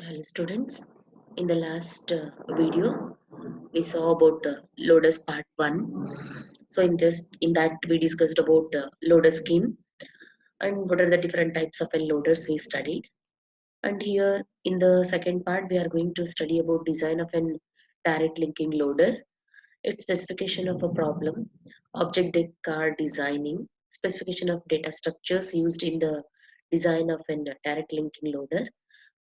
Hello students, in the last video we saw about loader part 1. So in that we discussed about loader scheme and what are the different types of loaders we studied. And here in the second part we are going to study about design of an direct linking loader, its specification of a problem, object car designing, specification of data structures used in the design of an direct linking loader,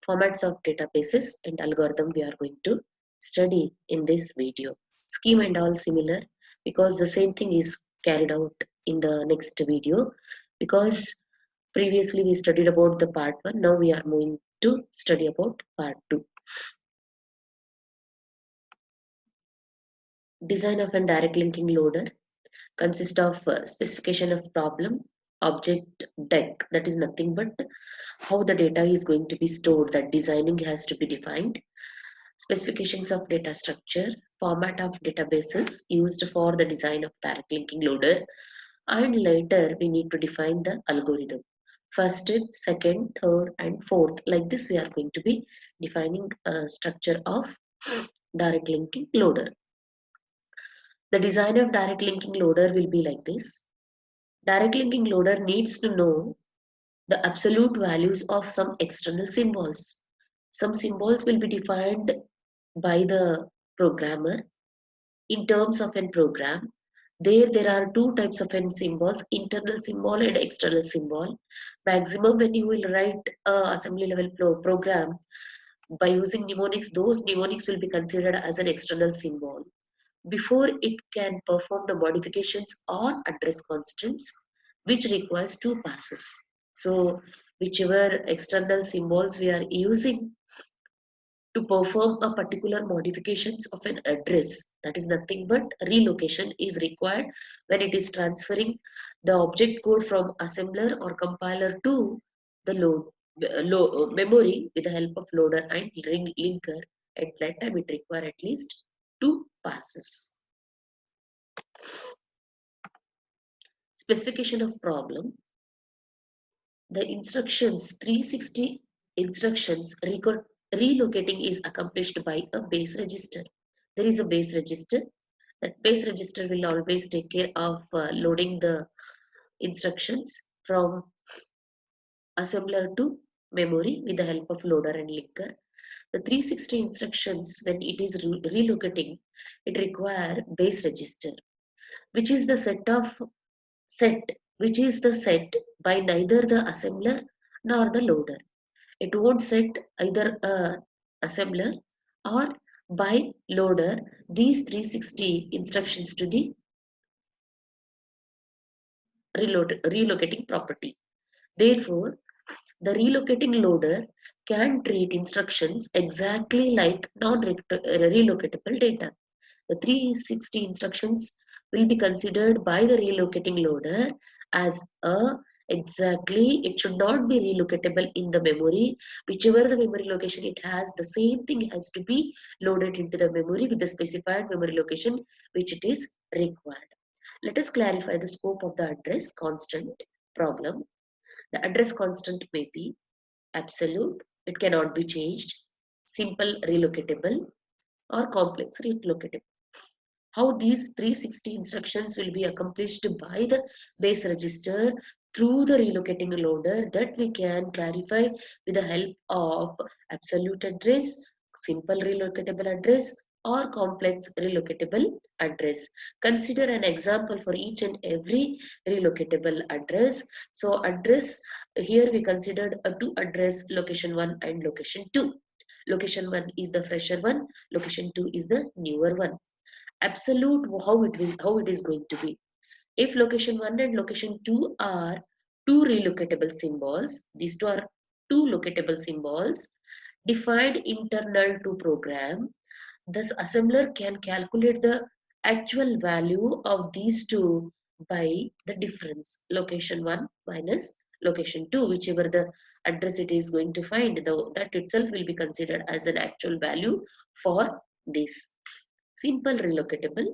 formats of databases and algorithm we are going to study in this video. Scheme and all similar because the same thing is carried out in the next video, because previously we studied about the part 1, now we are moving to study about part 2. Design of a direct linking loader consists of specification of problem, object deck, that is nothing but how the data is going to be stored, that designing has to be defined, specifications of data structure, format of databases used for the design of direct linking loader, and later we need to define the algorithm. First step, second, third, and fourth. Like this, we are going to be defining a structure of direct linking loader. The design of direct linking loader will be like this. Direct linking loader needs to know the absolute values of some external symbols. Some symbols will be defined by the programmer in terms of a program. There are two types of n symbols, internal symbol and external symbol. Maximum when you will write a assembly level program by using mnemonics, those mnemonics will be considered as an external symbol before it can perform the modifications or address constants, which requires two passes. So whichever external symbols we are using to perform a particular modifications of an address, that is nothing but relocation is required when it is transferring the object code from assembler or compiler to the memory with the help of loader and linker. At that time it requires at least two passes. Specification of problem. The instructions 360 instructions relocating is accomplished by a base register. There is a base register. That base register will always take care of loading the instructions from assembler to memory with the help of loader and linker. The 360 instructions, when it is relocating, it require base register, which is the set which is the set by neither the assembler nor the loader. It won't set either a assembler or by loader these 360 instructions to the relocating property. Therefore, the relocating loader can treat instructions exactly like non-relocatable data. The 360 instructions will be considered by the relocating loader as a exactly, it should not be relocatable in the memory. Whichever the memory location it has, the same thing has to be loaded into the memory with the specified memory location which it is required. Let us clarify the scope of the address constant problem. The address constant may be absolute, it cannot be changed, simple relocatable, or complex relocatable. How these 360 instructions will be accomplished by the base register through the relocating loader, that we can clarify with the help of absolute address, simple relocatable address, or complex relocatable address. Consider an example for each and every relocatable address. So address, here we considered a two address, location 1 and location 2. Location 1 is the fresher one, location 2 is the newer one. Absolute, how it is going to be. If location 1 and location 2 are two relocatable symbols, these two are two locatable symbols defined internal to program, thus assembler can calculate the actual value of these two by the difference, location 1 minus location 2, whichever the address it is going to find, though that itself will be considered as an actual value for this. Simple relocatable.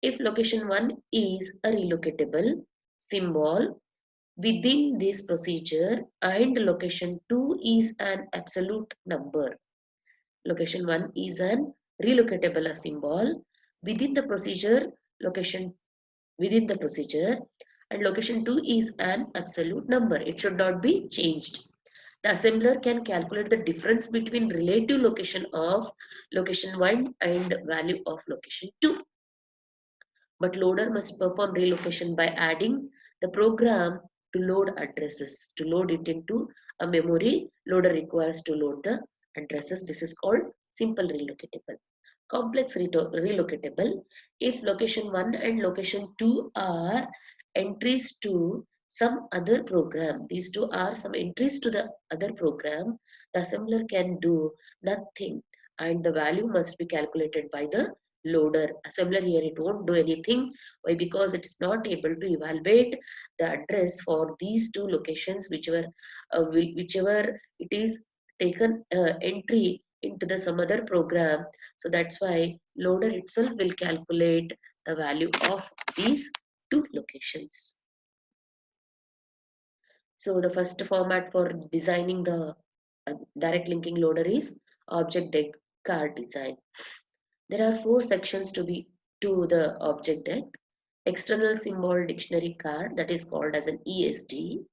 If location 1 is a relocatable symbol within this procedure and location 2 is an absolute number, Location 1 is an relocatable symbol within the procedure location within the procedure, and location 2 is an absolute number. It should not be changed. The assembler can calculate the difference between relative location of location 1 and value of location 2. But loader must perform relocation by adding the program to load addresses. To load it into a memory, loader requires to load the addresses. This is called simple relocatable. Complex relocatable, if location 1 and location 2 are entries to some other program, these two are some entries to the other program, the assembler can do nothing and the value must be calculated by the loader. Assembler here, it won't do anything. Why? Because it is not able to evaluate the address for these two locations, whichever it is taken entry into the some other program. So that's why loader itself will calculate the value of these two locations. So the first format for designing the direct linking loader is object deck card design. There are four sections to the object deck. External symbol dictionary card, that is called as an ESD.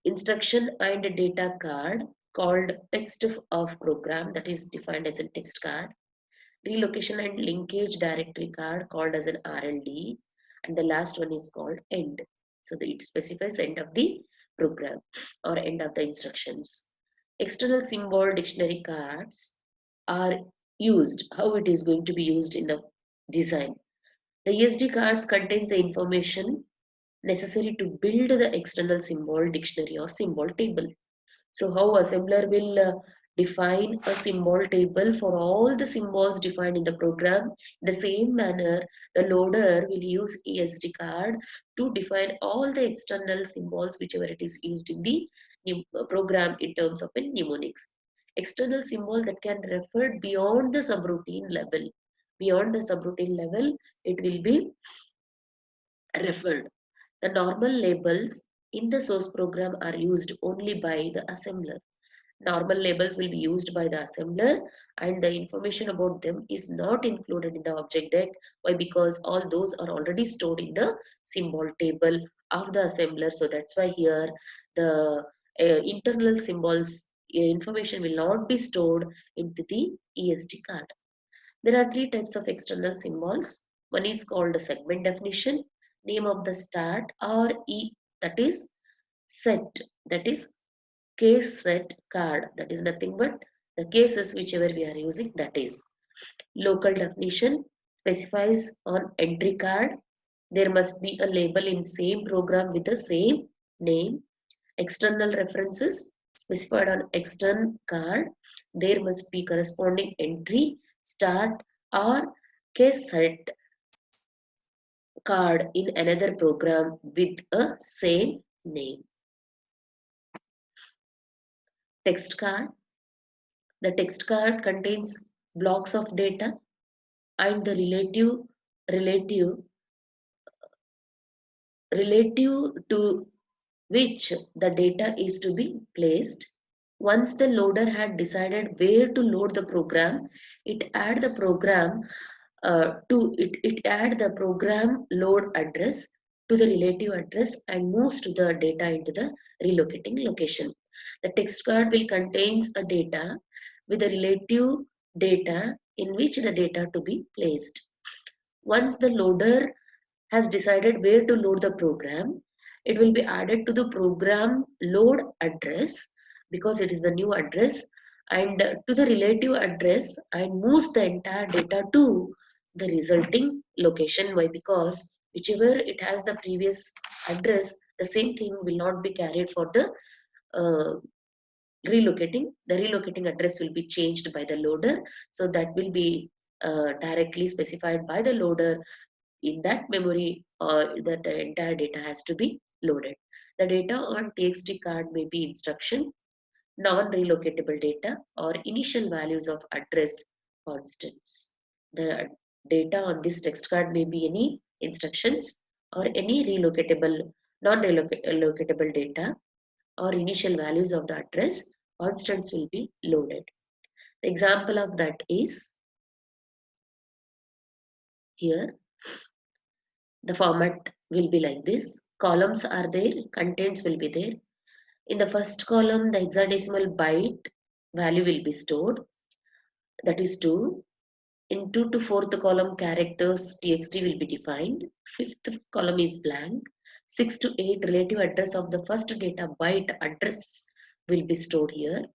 Instruction and data card, called text of program, that is defined as a text card. Relocation and linkage directory card, called as an RLD. And the last one is called end. So it specifies end of the program or end of the instructions. External symbol dictionary cards are used, how it is going to be used in the design. The ESD cards contains the information necessary to build the external symbol dictionary or symbol table. So how assembler will define a symbol table for all the symbols defined in the program. The same manner, the loader will use ESD card to define all the external symbols whichever it is used in the program in terms of a mnemonics. External symbol that can refer beyond the subroutine level. Beyond the subroutine level, it will be referred. The normal labels in the source program are used only by the assembler. Normal labels will be used by the assembler and the information about them is not included in the object deck. Why? Because all those are already stored in the symbol table of the assembler. So that's why here the internal symbols information will not be stored into the ESD card. There are three types of external symbols. One is called a segment definition, name of the start, or that is set, that is case set card, that is nothing but the cases whichever we are using, that is. Local definition specifies on entry card. There must be a label in same program with the same name. External references specified on extern card. There must be corresponding entry, start or case set card in another program with a same name. Text card. The text card contains blocks of data and the relative to which the data is to be placed. Once the loader had decided where to load the program, it add the program it add the program load address to the relative address and moves to the data into the relocating location. The text card will contains a data with the relative data in which the data to be placed. Once the loader has decided where to load the program, it will be added to the program load address because it is the new address and to the relative address and moves the entire data to the resulting location. Why? Because whichever it has the previous address, the same thing will not be carried for the uh, relocating. The relocating address will be changed by the loader, so that will be directly specified by the loader in that memory that the entire data has to be loaded. The data on TXT card may be instruction, non-relocatable data or initial values of address constants. The data on this text card may be any instructions or any relocatable, non-relocatable data or initial values of the address constants will be loaded. The example of that is here. The format will be like this. Columns are there, contents will be there. In the first column, the hexadecimal byte value will be stored. That is 2. In 2 to 4th column, characters txt will be defined. 5th column is blank. 6 to 8 relative address of the first data byte address will be stored here.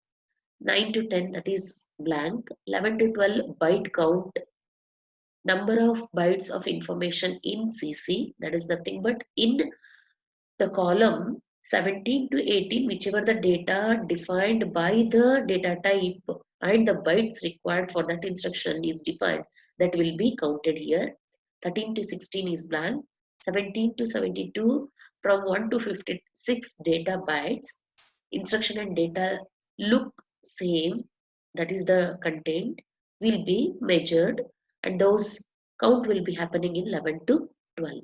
9 to 10, that is blank. 11 to 12 byte count, number of bytes of information in CC, that is nothing but in the column 17 to 18, whichever the data defined by the data type and the bytes required for that instruction is defined, that will be counted here. 13 to 16 is blank. 17 to 72, from 1 to 56 data bytes, instruction and data look same, that is the content will be measured, and those count will be happening in 11 to 12.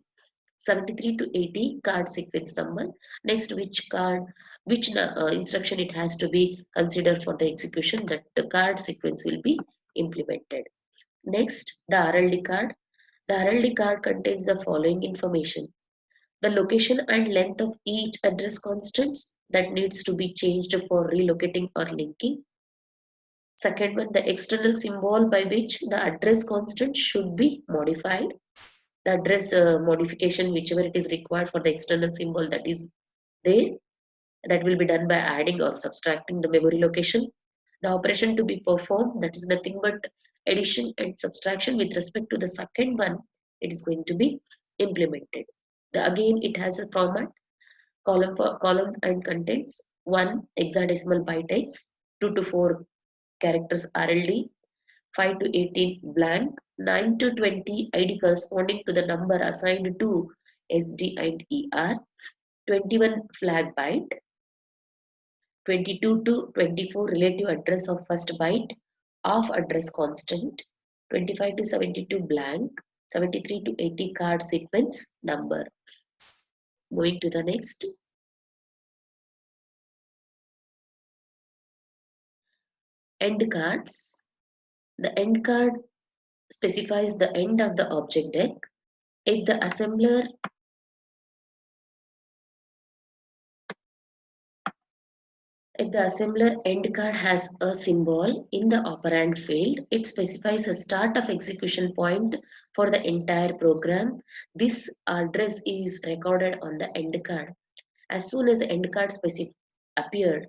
73 to 80 card sequence number. Next, which instruction it has to be considered for the execution, that the card sequence will be implemented. Next, the RLD card. The RLD card contains the following information: the location and length of each address constants that needs to be changed for relocating or linking. Second one, the external symbol by which the address constant should be modified. The address modification, whichever it is required for the external symbol that is there, that will be done by adding or subtracting the memory location. The operation to be performed, that is nothing but addition and subtraction with respect to the second one, it is going to be implemented. Again, it has a format: column for columns and contents, 1 hexadecimal byte X, 2 to 4 characters RLD, 5 to 18 blank, 9 to 20 ID corresponding to the number assigned to SD and ER, 21 flag byte, 22 to 24 relative address of first byte of address constant, 25 to 72 blank, 73 to 80 card sequence number. Moving to the next. End cards. The end card specifies the end of the object deck. If the assembler end card has a symbol in the operand field, it specifies a start of execution point for the entire program. This address is recorded on the end card. As soon as the end card appeared,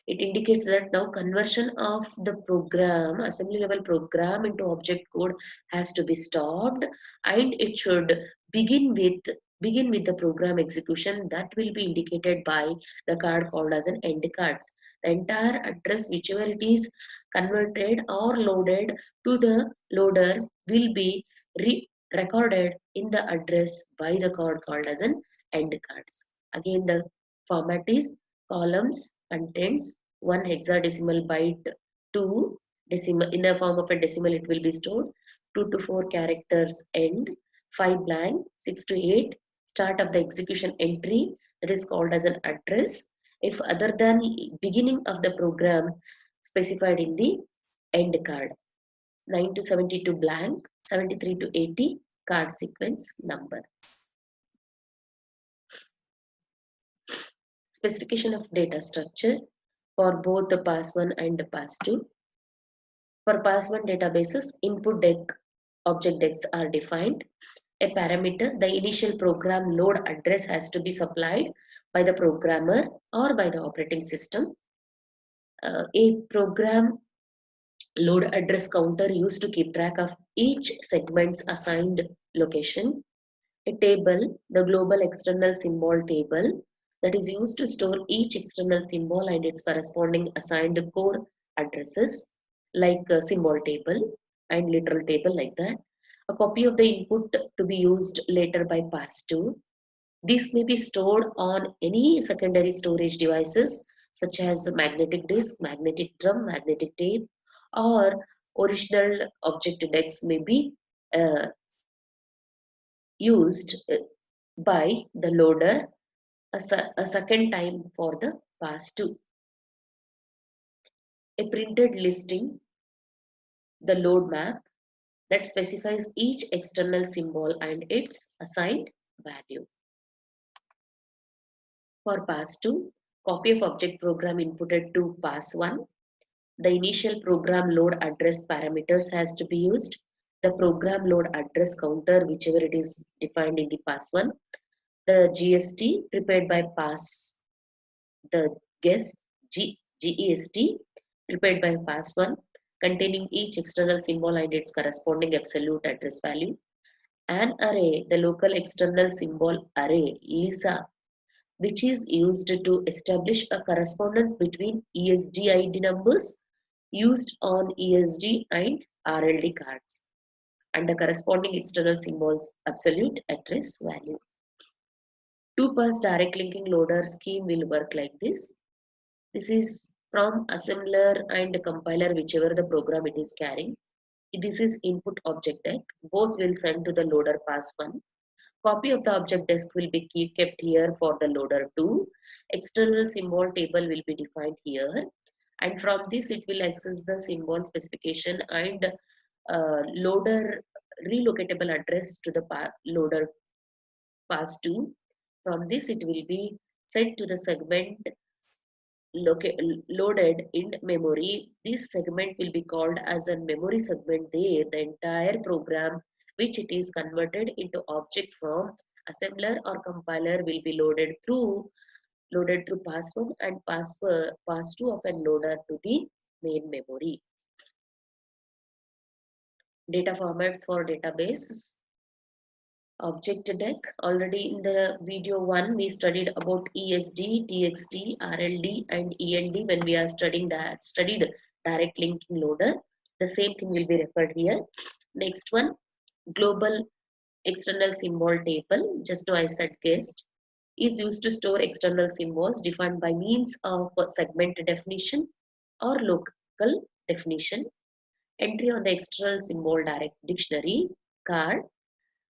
it indicates that now conversion of the program, assembly level program, into object code has to be stopped, and it should begin with the program execution that will be indicated by the card called as an end cards. The entire address, whichever it is converted or loaded to the loader, will be recorded in the address by the card called as an end cards. Again, the format is columns, contents, 1 hexadecimal byte, 2 decimal, in the form of a decimal it will be stored, 2 to 4 characters end, 5 blank, 6 to 8 start of the execution entry, that is called as an address, if other than beginning of the program specified in the end card. 9 to 72 blank, 73 to 80 card sequence number. Specification of data structure for both the PAS1 and the PAS2. For PAS1 databases, input deck object decks are defined. A parameter, the initial program load address has to be supplied by the programmer or by the operating system. A program load address counter used to keep track of each segment's assigned location. A table, the global external symbol table, that is used to store each external symbol and its corresponding assigned core addresses, like a symbol table and literal table, like that. A copy of the input to be used later by PAS2. This may be stored on any secondary storage devices such as magnetic disk, magnetic drum, magnetic tape, or original object decks may be uh, used by the loader a second time for the PAS2. A printed listing the load map that specifies each external symbol and its assigned value. For pass 2, copy of object program inputted to pass 1. The initial program load address parameters has to be used. The program load address counter, whichever it is defined in the pass 1. The GST prepared by pass, the guest GEST prepared by pass 1, containing each external symbol and its corresponding absolute address value. An array, the local external symbol array, LISA, which is used to establish a correspondence between ESD ID numbers used on ESD and RLD cards and the corresponding external symbols absolute address value. 2-pass direct linking loader scheme will work like this. This is from assembler and compiler, whichever the program it is carrying. This is input object deck. Both will send to the loader pass 1. Copy of the object desk will be kept here for the loader 2. External symbol table will be defined here. And from this it will access the symbol specification and loader relocatable address to the loader pass 2. From this it will be set to the segment loaded in memory. This segment will be called as a memory segment. There the entire program which it is converted into object from assembler or compiler will be loaded through pass 1 and pass 2 of a loader to the main memory. Data formats for database. Object deck. Already in the video 1 we studied about ESD, TXT, RLD and ELD when we are studied direct linking loader. The same thing will be referred here. Next one, global external symbol table. Just now I said guest is used to store external symbols defined by means of segment definition or local definition. Entry on the external symbol direct dictionary card.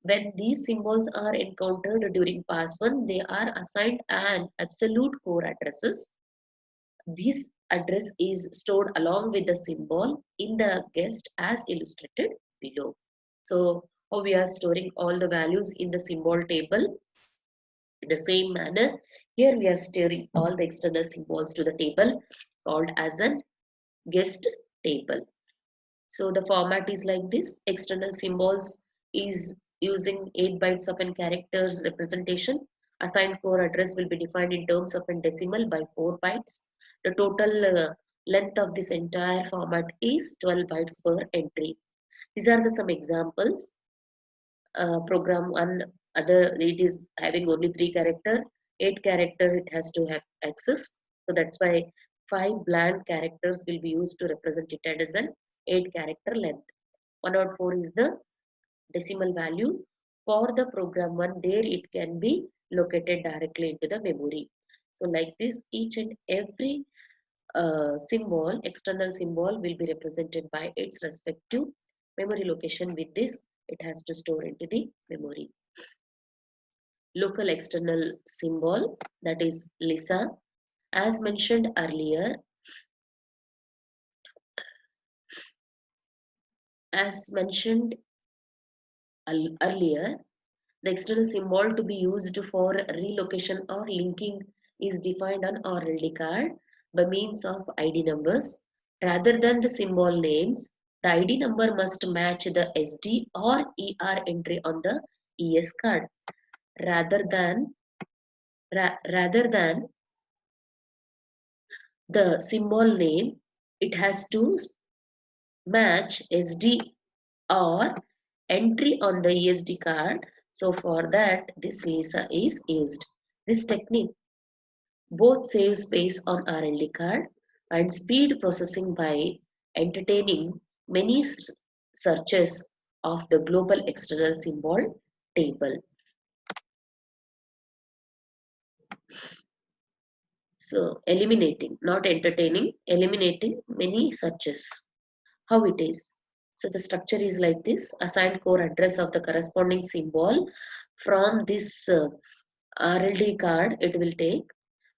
When these symbols are encountered during pass 1, they are assigned an absolute core addresses. This address is stored along with the symbol in the guest as illustrated below. So, how we are storing all the values in the symbol table. In the same manner, here we are storing all the external symbols to the table called as a guest table. So the format is like this. External symbols is using 8 bytes of an character's representation. Assigned core address will be defined in terms of a decimal by 4 bytes. The total length of this entire format is 12 bytes per entry. These are some examples. Program 1, it is having only 3 character, 8 character it has to have access. So that's why 5 blank characters will be used to represent it as an 8 character length. 104 is the decimal value. For the program 1, there it can be located directly into the memory. So like this, each and every symbol, external symbol will be represented by its respective memory location. With this, it has to store into the memory. Local external symbol, that is LISA. As mentioned earlier, the external symbol to be used for relocation or linking is defined on RLD card by means of ID numbers. Rather than the symbol names, the ID number must match the SD or ER entry on the ES card. Rather than the symbol name, it has to match SD or entry on the ESD card. So for that, this LISA is used. This technique both saves space on RLD card and speed processing by entertaining many searches of the global external symbol table. So eliminating, not entertaining, eliminating many searches. How it is? So the structure is like this. Assigned core address of the corresponding symbol from this RLD card it will take,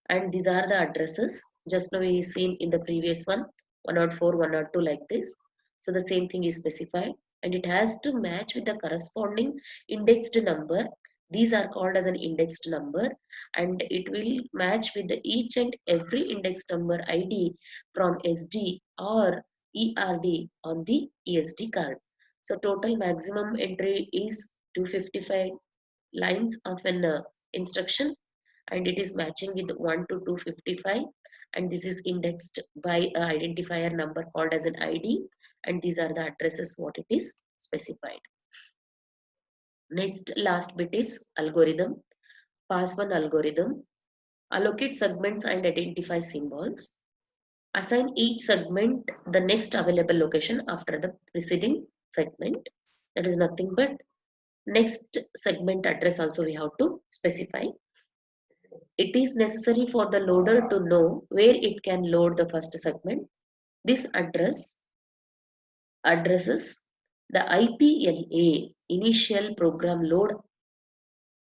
and these are the addresses. Just now we seen in the previous one, 104, 102 like this. So the same thing is specified, and it has to match with the corresponding indexed number. These are called as an indexed number, and it will match with the each and every index number ID from SD or ERD on the ESD card. So total maximum entry is 255 lines of an instruction, and it is matching with 1 to 255, and this is indexed by a identifier number called as an ID, and these are the addresses what it is specified. Next, last bit is algorithm. Pass1 algorithm. Allocate segments and identify symbols. Assign each segment the next available location after the preceding segment. That is nothing but next segment address also we have to specify. It is necessary for the loader to know where it can load the first segment. This addresses the IPLA, initial program load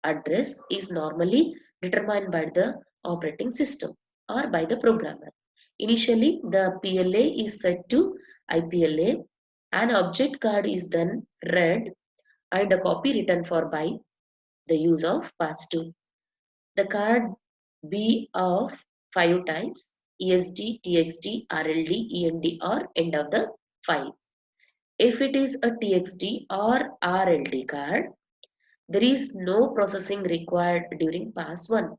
address, is normally determined by the operating system or by the programmer. Initially, the PLA is set to IPLA. An object card is then read and a copy written for by the use of pass2. The card be of 5 types: ESD, TXT, RLD, END, or end of the file. If it is a TXT or RLD card, there is no processing required during pass 1.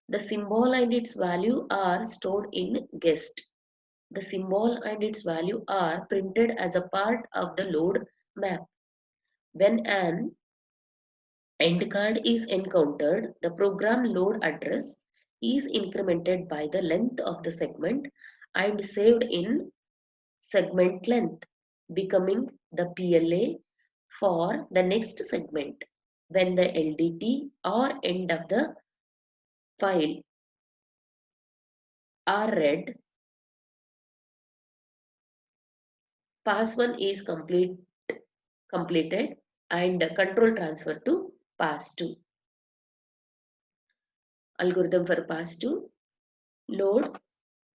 The symbol and its value are stored in guessed. The symbol and its value are printed as a part of the load map. When an end card is encountered, the program load address is incremented by the length of the segment and saved in segment length, becoming the PLA for the next segment. When the LDT or end of the file are read, pass 1 is completed and control transfer to pass 2. Algorithm for pass 2: load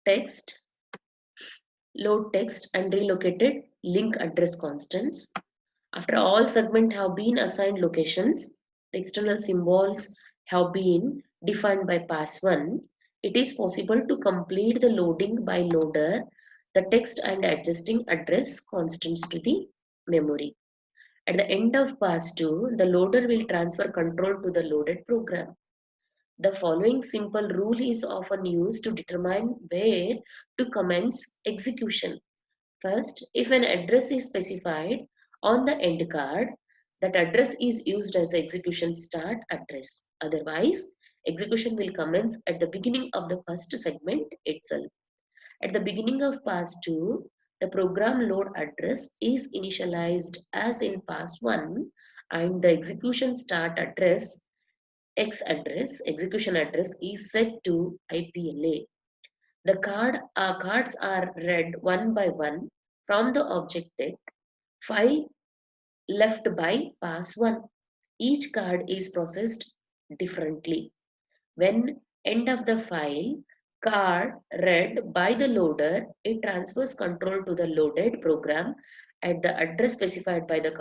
text, and relocated link address constants. After all segments have been assigned locations, the external symbols have been defined by pass1, it is possible to complete the loading by loader the text and adjusting address constants to the memory. At the end of pass2, the loader will transfer control to the loaded program. The following simple rule is often used to determine where to commence execution. First, if an address is specified on the end card, that address is used as the execution start address. Otherwise, execution will commence at the beginning of the first segment itself. At the beginning of pass 2, the program load address is initialized as in pass 1, and the execution start address execution address is set to IPLA. The cards are read one by one from the object deck, 5 left by pass 1. Each card is processed differently. When end of the file card read by the loader, it transfers control to the loaded program at the address specified by the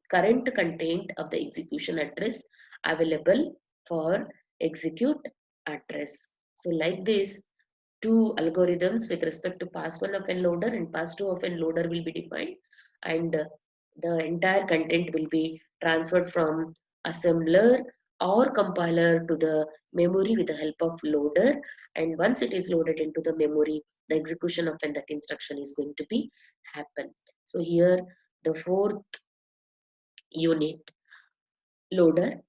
current content of the execution address available for execute address. So like this, two algorithms with respect to pass1 of n loader and pass2 of n loader will be defined, and the entire content will be transferred from assembler or compiler to the memory with the help of loader, and once it is loaded into the memory, the execution of that instruction is going to be happen. So here the fourth unit, loader,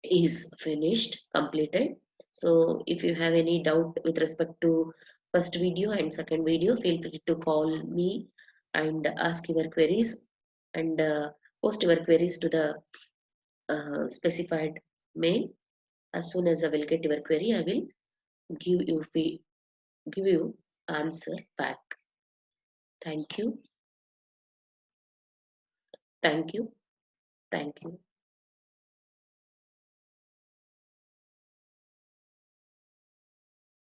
is finished, completed. So if you have any doubt with respect to first video and second video, feel free to call me and ask your queries, and post your queries to the specified mail. As soon as I will get your query, I will give you give you answer back. Thank you. Thank you. Thank you.